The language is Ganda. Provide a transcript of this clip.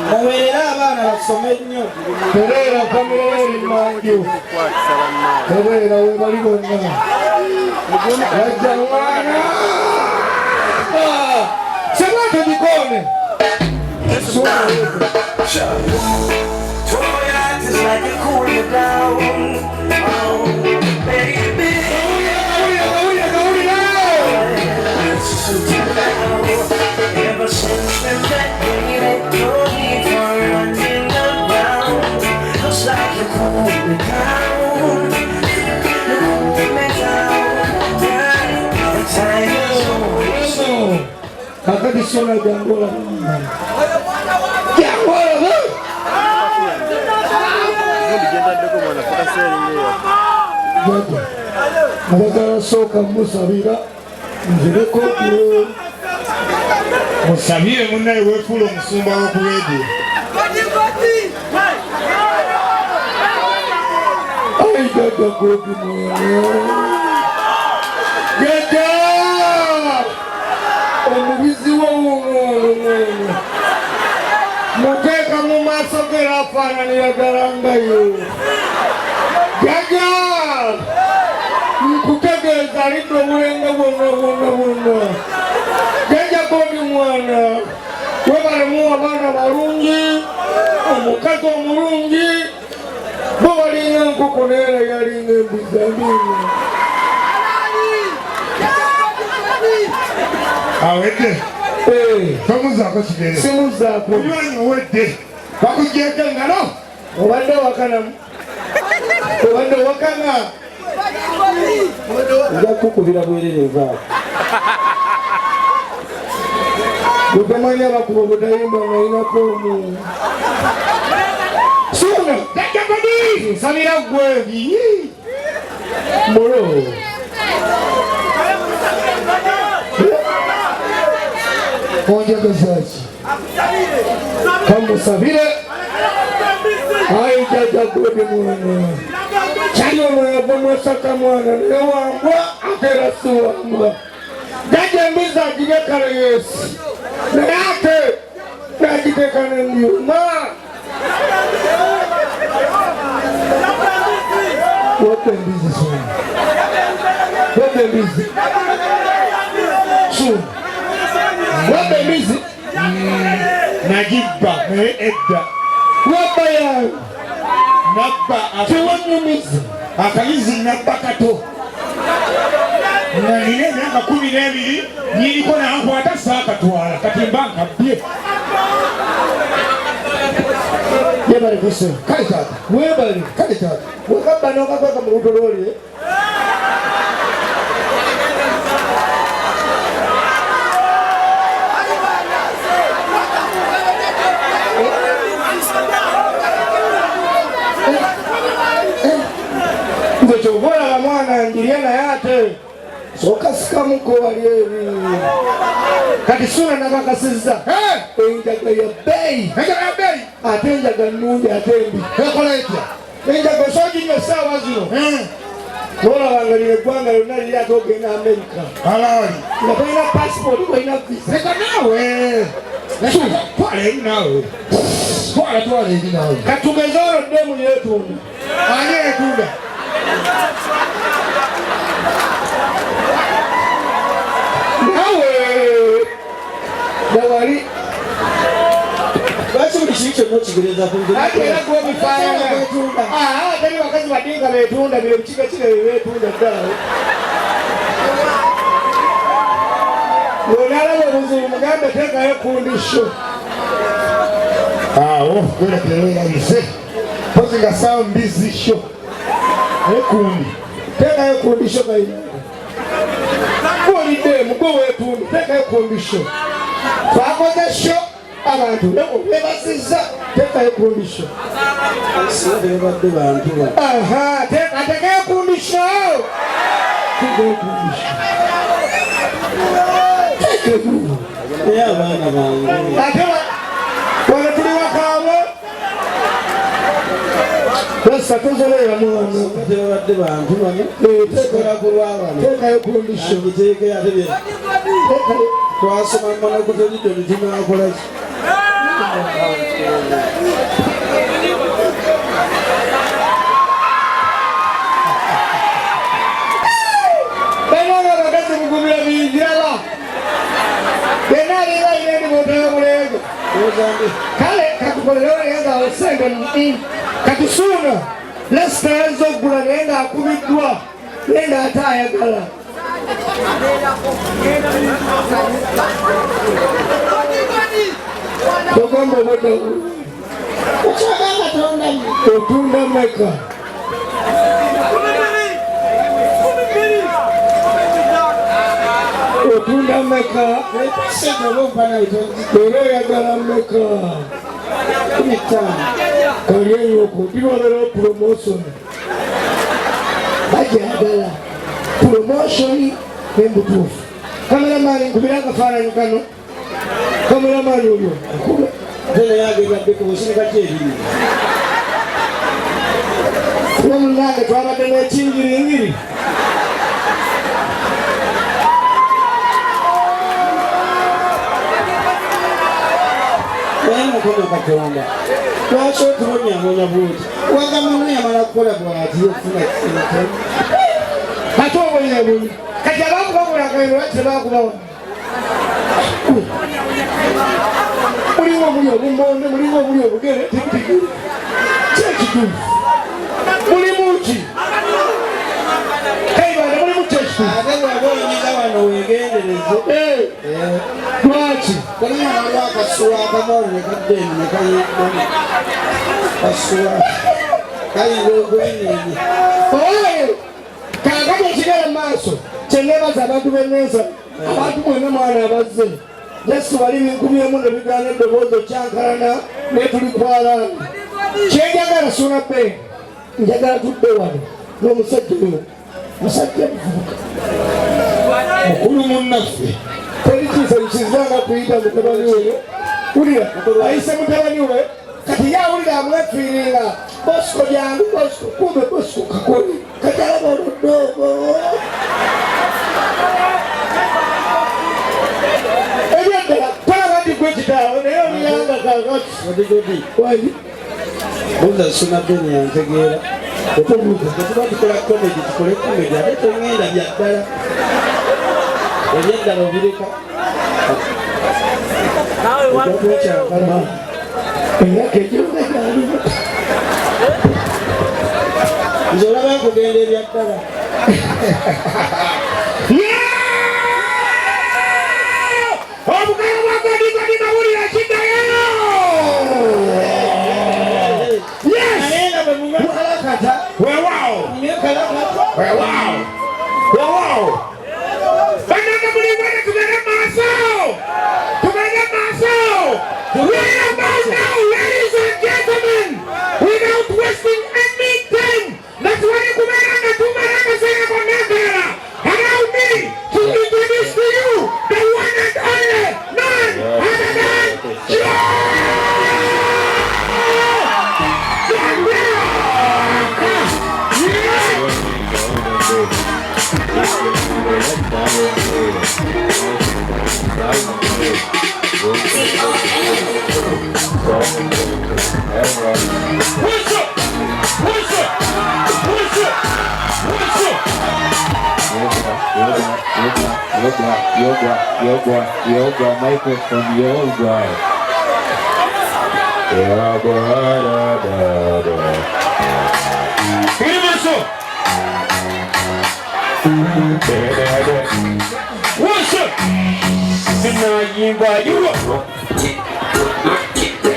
Muberera abaana basome nnyo. Terera Kamereri Manju. Terera we bali bonna. Wajja mwana. Semwate bikone. It's like you're cooling down. Oh, baby. Ever since we met, baby, no need for running around. Looks like you're cooling down. You're cooling me down. The time is over. Kakati sona jangola. Abagala soka musabira nzireko kiro musabire munnaye wefuula omusumba w'okubeedi ai jaja godi jaja omubizi w'omwana muteeka mu maaso ge afaananira ddala ngayo jaja nkutegeeza alidde obulenga bwonna jaja godi mwana webalemu abaana balungi omukazi omulungi bo balinga enkoko neera yalinga embuzi ambiina awedde tomuzaako kigere simuzaako omwana owedde bakugyeeko engalo obadde wakanamu obadde wakana nja kukubira bwerere vaako butamanya bakuba obutayimba nga inako omu suna jajagodi nsabira gwebi mulo onjagazaki kamusabire ayi jajagodi mwana kyali omwava mwesaka mwana newambwa atera siwambwa jaja embizi agibekala yesu naye ate nagiteeka nembyuma wapa embizi suna wapa embizi suna wapa embizi nagibba naye edda wapa yawe nabba tewanyumiza akayizi nabba kato nga nina emyaka 12 nyiriko nankwata saakatwala kati mba nkabbye yebale kuse kale taata webale kale taata wekabba nokakweka mu luto lwoli nze kyoboolaba mwana njirye naye ate sokasikamuko wali ebi kati suna nabakasizza enjaga ya bbeeyi ate enjaga nnungi ate embi ekola etya enjaga osoginya essaawa zino olabanga lino eggwanga lyonna liri ate ogenda Amerika alawali nga tolina passport olina visa leka naawe twala eri naawe twala eri naawe katugeze olwo ddemu yeetunda ani yeetunda nawe dawali lwaki buli kintu kyonna okigereza kuera gwebifaanana teri bakazi badinga betunda bire bikigakire bebetunda ddala olaalaba obuzibu mugambe teekayo kundisho awo gwerekerererabise pozi nga sawa mbizisho ekundi teekayo kundisho kaina kuolidde mugo weetundi teekayo kundisho twakoze sho abantu bebasizza teekayo kundisho bebadde bantu ateekayo kundisho teekayo kundisho naye abaana bange ate wano tuli wakaabo Rasta tozolera mwana. Tebadde bantu bano. Tekola kulwaba. Tekayo condition. Ngiteeke atebye. Twasoma mwana kutelidde tunakola ki? Banaga bagazi mugumira binjirala. Benali ngayindi mutaka mulego. Kale katukolera yenga osenge mu katusuna. Lesta ezogula nenga akubiddwa. Nenga atayagala. Togomba bodo. Otunda meka. Otunda meka. Ore yagala meka. Kariye yoko. Ibabera promotion. Bajagala. Promotion nembutufu. Cameraman kubiranga fana nyukano. Cameraman uyo. Tele yage gadde ko sine kacheri. Namunanga twabadde n'ekingiri. Mukono Katonda. Lwaki otubonya bwoti? Wagamba yamala kukola bw'ati yofuna kintu. Kati obonya buli. Kati abakubabula akairo tebakubawa. Mulimu obuli obumbonde, mulimu obuli obugere, tikitikiri. Kyekituufu. Mulimu ki? Kaibanda mulimu kyekituufu. Ate bw'aba oyinza wano weegendereze. Lwaki? Kalinya waliwo akasuwa akamooli ne kaddeeni ne kayiddemu. Kasuwa. Kayinza ogweneenye. Oye! Kaakati ekigere mu maaso kyenneebaza abantu b'enneeza. Abantu mwenna mwana abazze. Yesu bali 10,000 ebigaana eddoboozi okyankalana naye tuli kwalaana. Kyenjagala suna bbe. Njagala tudde wano n'omusajja oyo. Musajja muvubuka. Mukulu munnaffe. Teri kiisa kizanga kuyita mutabani we. Wulira, ayise mutabani we. Kati yawulira amwefiiringa. Bosco jangu, Bosco, kumbe Bosco kakoni. Kati alaba oluddoogo. Ebyadala, palaba ndi gwe kitaawo naye omuyanga kakati. Odigodi. Wali? Buuza suna beni yantegeera. Otobuuza. Tetuba tukola komedi, tukole komedi. Ate tongenda bya ddala. Ebyeddala obireka. Okyankala. Emyaka egyonda gyalimu. Nze olaba nkugenda ebya ddala. Obugalo bwa Godigodi mawulire kiddayo! Weewaawo! Bannange mulimbane tugende maaso! Tugende maaso! We are about now, ladies and gentlemen, without wasting any time. That's why you kumeranga tumeranga sena konagera. Allow me to introduce to you the one and only none other than Yoga, microphone, yoga. What's up? Tonight you invite you up.